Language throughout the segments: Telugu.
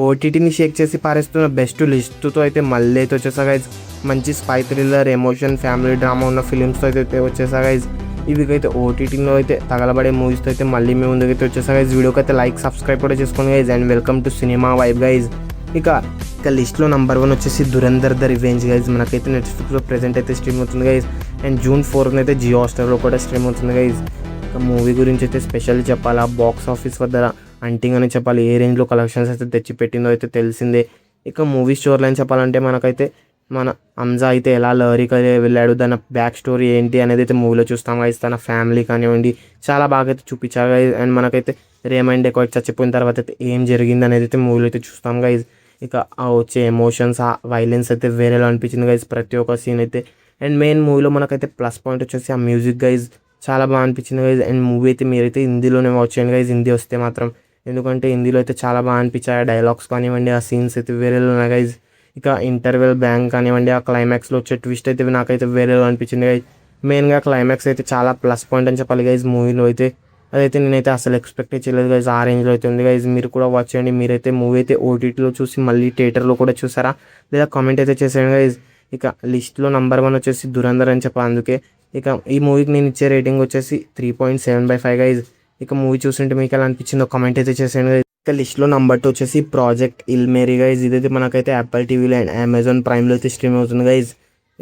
ఓటీటీని షేక్ చేసి పారేస్తున్న బెస్ట్ లిస్టుతో అయితే మళ్ళీ అయితే వచ్చేసా గైజ్. మంచి spy thriller, emotion, family drama ఉన్న ఫిలిమ్స్తో అయితే వచ్చేసా గైజ్. ఇవికైతే ఓటీటీలో అయితే తగలబడే మూవీస్తో అయితే మళ్ళీ మీ ముందుకైతే వచ్చేసా గైజ్. వీడియోకి అయితే లైక్, సబ్స్క్రైబ్ కూడా చేసుకోండి guys. And welcome to cinema vibe guys. ఇక లిస్ట్లో నెంబర్ 1 వచ్చేసి దురంధర్ ద రివెంజ్ గైజ్. మనకైతే నెట్ఫ్లిక్స్లో ప్రెజెంట్ అయితే స్ట్రీమ్ అవుతుంది గైజ్. అండ్ జూన్ 4th అయితే జియో హాట్‌స్టార్లో కూడా స్ట్రీమ్ అవుతుంది గైజ్. ఇక మూవీ గురించి అయితే స్పెషల్ చెప్పాలా, బాక్స్ ఆఫీస్ వద్ద అంటింగ్ అని చెప్పాలి. ఏ రేంజ్లో కలెక్షన్స్ అయితే తెచ్చిపెట్టిందో అయితే తెలిసిందే. ఇక మూవీ స్టోరీ లైన్ చెప్పాలంటే మనకైతే మన హంజా అయితే ఎలా లహరికి వెళ్ళాడు, దాని బ్యాక్ స్టోరీ ఏంటి అనేది అయితే మూవీలో చూస్తాం గైజ్. తన ఫ్యామిలీ కానివ్వండి చాలా బాగా అయితే చూపించారు గైజ్. అండ్ మనకైతే రేమండ్ ఎక్కువ చచ్చిపోయిన తర్వాత అయితే ఏం జరిగింది అనేది అయితే మూవీలో అయితే చూస్తాం గైజ్. ఇక ఆ వచ్చే ఎమోషన్స్, ఆ వైలెన్స్ అయితే వేరేలా అనిపించింది గైజ్ ప్రతి ఒక్క సీన్ అయితే. అండ్ మెయిన్ మూవీలో మనకైతే ప్లస్ పాయింట్ వచ్చేసి ఆ మ్యూజిక్ గైజ్, చాలా బాగా అనిపించింది గైజ్. అండ్ మూవీ అయితే మీరైతే హిందీలోనే వాచ్ చేయండి గైజ్, హిందీ వస్తే మాత్రం. ఎందుకంటే హిందీలో అయితే చాలా బాగా అనిపించాయి. ఆ డైలాగ్స్ కానివ్వండి, ఆ సీన్స్ అయితే వేరేలో ఉన్నాయి గైజ్. ఇక ఇంటర్వెల్ బ్యాంక్ కానివ్వండి, ఆ క్లైమాక్స్లో వచ్చే ట్విస్ట్ అయితే నాకైతే వేరేలో అనిపించింది గైజ్. మెయిన్గా క్లైమాక్స్ అయితే చాలా ప్లస్ పాయింట్ అని చెప్పాలి గైజ్ మూవీలో అయితే. అదైతే నేనైతే అసలు ఎక్స్పెక్ట్ చేయలేదు గైజ్, ఆ రేంజ్లో అయితే ఉంది గైజ్. మీరు కూడా వాచ్ చేయండి. మీరైతే మూవీ అయితే ఓటీటీలో చూసి మళ్ళీ థియేటర్లో కూడా చూసారా లేదా కామెంట్ అయితే చేసేయండి గైజ్. ఇక లిస్ట్లో నెంబర్ 1 వచ్చేసి దురంధర్ అని చెప్పాలి. అందుకే ఇక ఈ మూవీకి నేను ఇచ్చే రేటింగ్ వచ్చేసి 3.7/5 గైజ్. ఇక మూవీ చూస్తుంటే మీకు ఎలా అనిపించిందో కామెంట్ అయితే చేసేయండి గైజ్. ఇక లిస్ట్లో నెంబర్ 2 వచ్చేసి ప్రాజెక్ట్ ఇల్ మేరీ గైజ్. ఇదైతే మనకైతే యాపిల్ టీవీలో అండ్ అమెజాన్ ప్రైమ్లో అయితే స్ట్రీమ్ అవుతుంది గైజ్.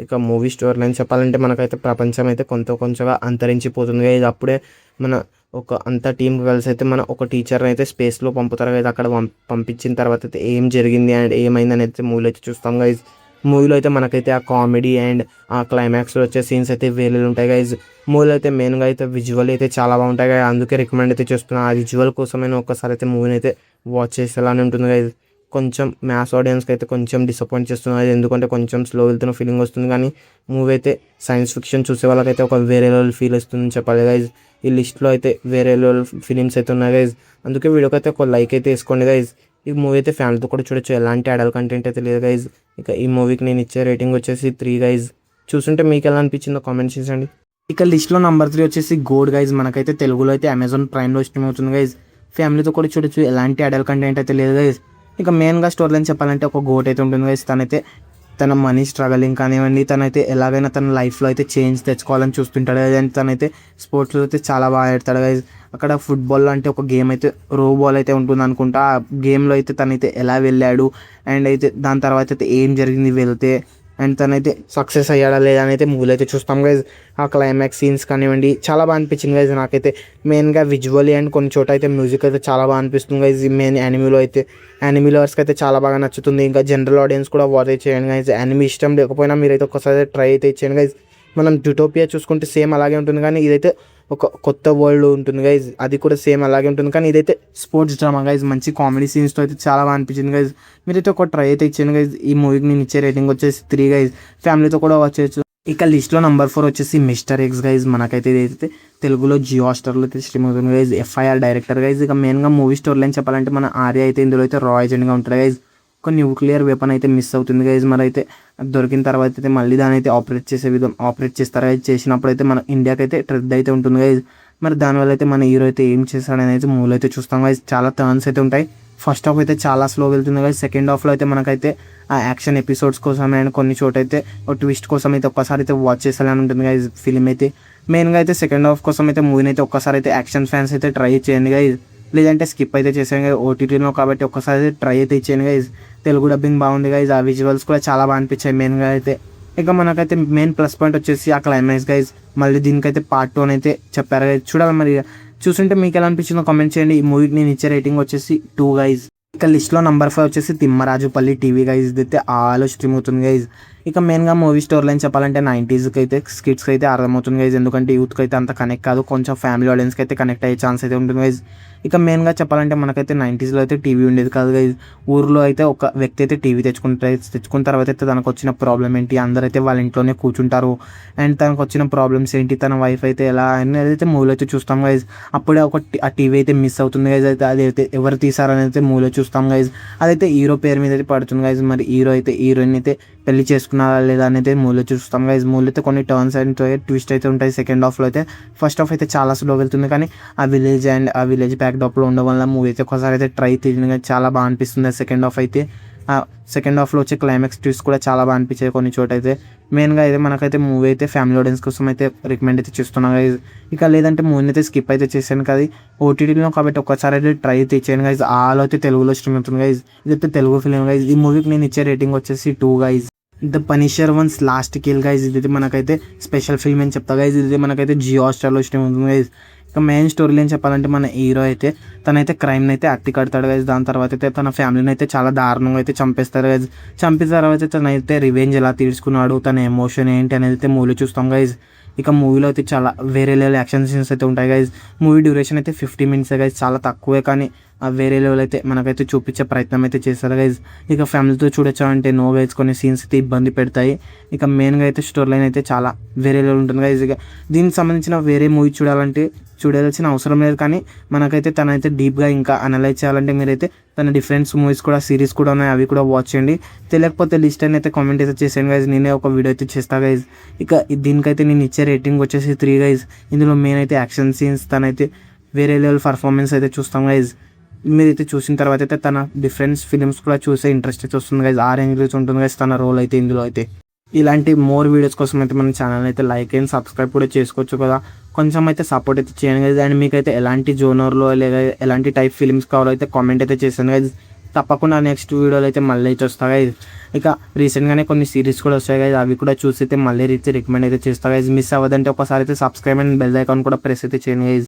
ఇక మూవీ స్టోరీ లైన్ చెప్పాలంటే మనకైతే ప్రపంచం అయితే కొంచెంగా అంతరించిపోతుంది గైజ్. అప్పుడే మన ఒక అంత టీం కలిసి అయితే మన ఒక టీచర్ని అయితే స్పేస్లో పంపుతారు గైజ్. అక్కడ పంపించిన తర్వాత అయితే ఏం జరిగింది అండ్ ఏమైంది అనేది అయితే మూవీలో అయితే చూస్తాం గైజ్. మూవీలో అయితే మనకైతే ఆ కామెడీ అండ్ ఆ క్లైమాక్స్లో వచ్చే సీన్స్ అయితే వేరే ఉంటాయి గైజ్. మూవీలో అయితే మెయిన్గా అయితే విజువల్ అయితే చాలా బాగుంటాయి గైజ్. అందుకే రికమెండ్ అయితే చేస్తున్నాను. ఆ విజువల్ కోసమైనా ఒక్కసారి అయితే మూవీని అయితే వాచ్ చేసేలానే ఉంటుంది గైజ్. కొంచెం మ్యాథ్స్ ఆడియన్స్కి అయితే కొంచెం డిసప్పాయింట్ చేస్తున్నది, ఎందుకంటే కొంచెం స్లో వెళ్తున్న ఫీలింగ్ వస్తుంది. కానీ మూవీ అయితే సైన్స్ ఫిక్షన్ చూసే వాళ్ళకైతే ఒక వేరే లెవెల్ ఫీల్ వస్తుందని చెప్పాలి గైజ్. ఈ లిస్ట్లో అయితే వేరే లెవెల్ ఫిలిమ్స్ అయితే ఉన్నాయి గైజ్. అందుకే వీడియోకి అయితే ఒక లైక్ అయితే వేసుకోండి గైజ్. ఈ మూవీ అయితే ఫ్యామిలీతో కూడా చూడొచ్చు, ఎలాంటి అడల్ట్ కంటెంట్ అయితే లేదు గైజ్. ఇక ఈ మూవీకి నేను ఇచ్చే రేటింగ్ వచ్చేసి 3 గైజ్. చూస్తుంటే మీకు ఎలా అనిపించిందో కామెంట్ చేయండి. ఇక లిస్ట్లో నెంబర్ 3 వచ్చేసి గోడ్ గైజ్. మనకైతే తెలుగులో అయితే అమెజాన్ ప్రైమ్లో స్ట్రీమ్ అవుతుంది గైజ్. ఫ్యామిలీతో కూడా చూడొచ్చు, ఎలాంటి అడల్ట్ కంటెంట్ అయితే లేదు గైజ్. ఇక మెయిన్గా స్టోరీ లైన్ చెప్పాలంటే ఒక గోట్ అయితే ఉంటుంది గైజ్. తనైతే తన మనీ స్ట్రగలింగ్ కానివ్వండి, తనైతే ఎలాగైనా తన లైఫ్లో అయితే చేంజ్ తెచ్చుకోవాలని చూస్తుంటాడు గైజ్. అండ్ తనైతే స్పోర్ట్స్లో అయితే చాలా బాగా ఆడతాడు గైజ్. అక్కడ ఫుట్బాల్ అంటే ఒక గేమ్ అయితే రో బాల్ అయితే ఉంటుంది అనుకుంటా. ఆ గేమ్లో అయితే తనైతే ఎలా వెళ్ళాడు అండ్ అయితే దాని తర్వాత అయితే ఏం జరిగింది వెళ్తే, అండ్ తనైతే సక్సెస్ అయ్యాడా లేదా అని అయితే మూవీలో అయితే చూస్తాం గైజ్. ఆ క్లైమాక్స్ సీన్స్ కానివ్వండి చాలా బాగా అనిపించింది గైజ్ నాకైతే. మెయిన్గా విజువల్లీ అండ్ కొన్ని చోట అయితే మ్యూజిక్ అయితే చాలా బాగా అనిపిస్తుంది గైజ్. మెయిన్ యానిమీలో అయితే యానిమీ లవర్స్కి అయితే చాలా బాగా నచ్చుతుంది. ఇంకా జనరల్ ఆడియన్స్ కూడా వాచ్ చేయండి గైజ్. యానిమీ ఇష్టం లేకపోయినా మీరైతే ఒక్కసారి ట్రై అయితే ఇచ్చేయండి గైజ్. మనం జూటోపియా చూసుకుంటే సేమ్ అలాగే ఉంటుంది, కానీ ఇదైతే ఒక కొత్త వరల్డ్ ఉంటుంది గైజ్. అది కూడా సేమ్ అలాగే ఉంటుంది, కానీ ఇదైతే స్పోర్ట్స్ డ్రామా గైజ్. మంచి కామెడీ సీన్స్తో అయితే చాలా బాగా అనిపించింది గైజ్. మీరైతే ఒక ట్రై అయితే ఇచ్చాను గైజ్. ఈ మూవీకి నేను ఇచ్చే రేటింగ్ వచ్చేసి 3 గైజ్. ఫ్యామిలీతో కూడా వాచ్ చేయొచ్చు. ఇక లిస్ట్లో నెంబర్ 4 వచ్చేసి మిస్టర్ ఎక్స్ గైజ్. మనకైతే ఇదైతే తెలుగులో జియో హాట్‌స్టార్లో అయితే స్ట్రీమ్ అవుతుంది గైజ్. FIR director guys. ఇక మెయిన్గా మూవీ స్టోరీ లైన్ చెప్పాలంటే మన ఆర్య అయితే ఇందులో అయితే రా ఏజెంట్గా ఉంటాడు గైజ్. ఒక న్యూక్లియర్ వెపన్ అయితే మిస్ అవుతుంది గైజ్. మరి అయితే దొరికిన తర్వాత అయితే మళ్ళీ దాని అయితే ఆపరేట్ చేస్తారు గైజ్. చేసినప్పుడు అయితే మన ఇండియాకి అయితే ట్రెడ్ అయితే ఉంటుంది గైజ్. మరి దానివల్ల అయితే మన హీరో అయితే ఏం చేస్తాడని అయితే మూవీలో అయితే చూస్తాం గైజ్. చాలా టర్న్స్ అయితే ఉంటాయి. ఫస్ట్ హాఫ్ అయితే చాలా స్లో వెళ్తుంది గైజ్. సెకండ్ హాఫ్లో అయితే మనకైతే ఆ యాక్షన్ ఎపిసోడ్స్ కోసం అండ్ కొన్ని చోట అయితే ఒక ట్విస్ట్ కోసం అయితే ఒక్కసారి అయితే వాచ్ చేసేలానే ఉంటుంది గైజ్ ఫిలిం అయితే. మెయిన్గా అయితే సెకండ్ హాఫ్ కోసం అయితే మూవీని అయితే ఒక్కసారి అయితే యాక్షన్ ఫ్యాన్స్ అయితే ట్రై చేయండి గైజ్, లేదంటే స్కిప్ అయితే చేసేయండి గైజ్. ఓటీటీలో కాబట్టి ఒక్కసారి అయితే ట్రై అయితే ఇచ్చేయండి గైజ్. తెలుగు డబ్బింగ్ బాగుంది గైజ్. ఆ విజువల్స్ కూడా చాలా బాగా అనిపించాయి మెయిన్గా అయితే. ఇక మనకైతే మెయిన్ ప్లస్ పాయింట్ వచ్చేసి ఆ క్లైమాక్స్ గైజ్. మళ్ళీ దీనికైతే పార్ట్ 2 అయితే చెప్పారు గైజ్. చూడాలి మరి, చూస్తుంటే మీకు ఎలా అనిపించిందో కామెంట్ చేయండి. ఈ మూవీకి నేను ఇచ్చే రేటింగ్ వచ్చేసి 2 గైజ్. ఇక లిస్ట్లో నెంబర్ 5 వచ్చేసి తిమ్మరాజుపల్లి టీవీ గైజ్. ఇదైతే ఆలో స్ట్రీమ్ అవుతుంది గైజ్. ఇక మెయిన్గా మూవీ స్టోరీ లైన్ చెప్పాలంటే 90స్కి అయితే స్కిట్స్కి అయితే అర్థమవుతుంది గైజ్. ఎందుకంటే యూత్కి అయితే అంత కనెక్ట్ కాదు, కొంచెం ఫ్యామిలీ ఆడియన్స్కి అయితే కనెక్ట్ అయ్యే ఛాన్స్ అయితే ఉంటుంది గైజ్. ఇక మెయిన్గా చెప్పాలంటే మనకైతే 90స్లో అయితే టీవీ ఉండేది కాదు గైజ్. ఊర్లో అయితే ఒక వ్యక్తి అయితే టీవీ తెచ్చుకున్న తర్వాత అయితే తనకు వచ్చిన ప్రాబ్లం ఏంటి, అందరైతే వాళ్ళ ఇంట్లోనే కూర్చుంటారు అండ్ తనకు వచ్చిన ప్రాబ్లమ్స్ ఏంటి, తన వైఫ్ అయితే ఎలా అనేది అయితే మూవీలో అయితే చూస్తాం గైజ్. అప్పుడే ఆ టీవీ అయితే మిస్ అవుతుంది గైజ్. అయితే అది అయితే ఎవరు తీసారని అయితే మూవీలో చూస్తాం గైజ్. అదైతే హీరో పేరు మీద అయితే పడుతుంది గైజ్. మరి హీరో అయితే హీరోయిన్ అయితే పెళ్లి చేసుకున్నారా లేదా అనేది మూవీలో చూస్తాం గైజ్. మూవీలో అయితే కొన్ని టర్న్స్ అండ్ ట్విస్ట్ అయితే ఉంటాయి. సెకండ్ హాఫ్లో అయితే ఫస్ట్ హాఫ్ అయితే చాలా స్లో వెళ్తుంది, కానీ ఆ విలేజ్ బ్యాక్డ్రాప్లో ఉండడం వల్ల మూవీ అయితే ఒకసారి అయితే ట్రై తీయడం చాలా బాగా అనిపిస్తుంది. సెకండ్ హాఫ్ అయితే సెకండ్ హాఫ్లో వచ్చే క్లైమాక్స్ ట్విస్ట్ కూడా చాలా బాగా అనిపించాయి కొన్ని చోట అయితే. మెయిన్గా అయితే మనకైతే మూవీ అయితే ఫ్యామిలీ ఆడియన్స్ కోసం అయితే రికమెండ్ అయితే చేస్తున్నాం గైజ్. ఇక లేదంటే మూవీని అయితే స్కిప్ అయితే చేశాను కదా ఓటీటీలో, కాబట్టి ఒకసారి అయితే ట్రై తెచ్చాను గైజ్. ఆల్ అయితే తెలుగులో స్ట్రీమ్ అవుతుంది గైజ్. ఇదైతే తెలుగు ఫిలిం గైజ్. ఈ మూవీకి నేను ఇచ్చే రేటింగ్ వచ్చేసి 2 guys. The Punisher once last kill guys. ఇదైతే మనకైతే స్పెషల్ ఫిల్మ్ అని చెప్తా గైజ్. ఇది మనకైతే జియో హాట్‌స్టార్లో స్ట్రీమ్ అవుతుంది గైజ్. ఇక మెయిన్ స్టోరీలో ఏం చెప్పాలంటే మన హీరో అయితే తనైతే క్రైమ్ని అయితే అట్టి కడతాడు గైజ్. దాని తర్వాత అయితే తన ఫ్యామిలీని అయితే చాలా దారుణంగా అయితే చంపేస్తారు గైజ్. చంపిన తర్వాత అయితే తనైతే రివెంజ్ ఎలా తీర్చుకున్నాడు, తన ఎమోషన్ ఏంటి అనేది అయితే మూవీలో చూస్తాం గైజ్. ఇక మూవీలో అయితే చాలా వేరే లెవెల్ యాక్షన్ సీన్స్ అయితే ఉంటాయి గైజ్. మూవీ డ్యూరేషన్ అయితే 50 మినిట్స్ గైజ్, చాలా తక్కువే, కానీ ఆ వేరే లెవెల్ అయితే మనకైతే చూపించే ప్రయత్నం అయితే చేస్తారు గైజ్. ఇక ఫ్యామిలీతో చూడొచ్చా అంటే నో గైజ్, కొన్ని సీన్స్ అయితే ఇబ్బంది పెడతాయి. ఇక మెయిన్గా అయితే స్టోరీ లైన్ అయితే చాలా వేరే లెవెల్ ఉంటుంది గైజ్. ఇక దీనికి సంబంధించిన వేరే మూవీ చూడాల్సిన అవసరం లేదు, కానీ మనకైతే తనైతే డీప్గా ఇంకా అనలైజ్ చేయాలంటే మీరైతే తన డిఫరెంట్ మూవీస్ కూడా సిరీస్ కూడా ఉన్నాయి, అవి కూడా వాచ్ చేయండి. తెలియకపోతే లిస్ట్ అని అయితే కామెంట్ అయితే చేసాను గైజ్. నేనే ఒక వీడియో అయితే చేస్తా గైజ్. ఇక దీనికైతే నేను ఇచ్చే రేటింగ్ వచ్చేసి 3 గైజ్. ఇందులో మెయిన్ అయితే యాక్షన్ సీన్స్, తనైతే వేరే లెవెల్ పర్ఫార్మెన్స్ అయితే చూస్తాం గైజ్. మీరైతే చూసిన తర్వాత అయితే తన డిఫరెంట్ ఫిలిమ్స్ కూడా చూసే ఇంట్రెస్ట్ అయితే వస్తుంది గైజ్. ఆ రేంజ్లో ఉంటుంది గైజ్ తన రోల్ అయితే ఇందులో అయితే. ఇలాంటి మోర్ వీడియోస్ కోసం అయితే మన ఛానల్ అయితే లైక్ అండ్ సబ్స్క్రైబ్ కూడా చేసుకోవచ్చు కదా. కొంచెం అయితే సపోర్ట్ అయితే చేయండి గైజ్. అండ్ మీకైతే ఎలాంటి జోనర్లో లేదా ఎలాంటి టైప్ ఫిలిమ్స్ కావాలో అయితే కామెంట్ అయితే చేశాను గైజ్. తప్పకుండా నెక్స్ట్ వీడియోలో అయితే మళ్ళీ అయితే వస్తా గైజ్. ఇక రీసెంట్గానే కొన్ని సిరీస్ కూడా వచ్చాయి గైజ్, అవి కూడా చూసి అయితే మళ్ళీ రికమెండ్ అయితే చేస్తా గైజ్. మిస్ అవ్వదంటే ఒకసారి అయితే సబ్స్క్రైబ్ అండ్ బెల్ ఐకాన్ కూడా ప్రెస్ అయితే చేయండి గైజ్.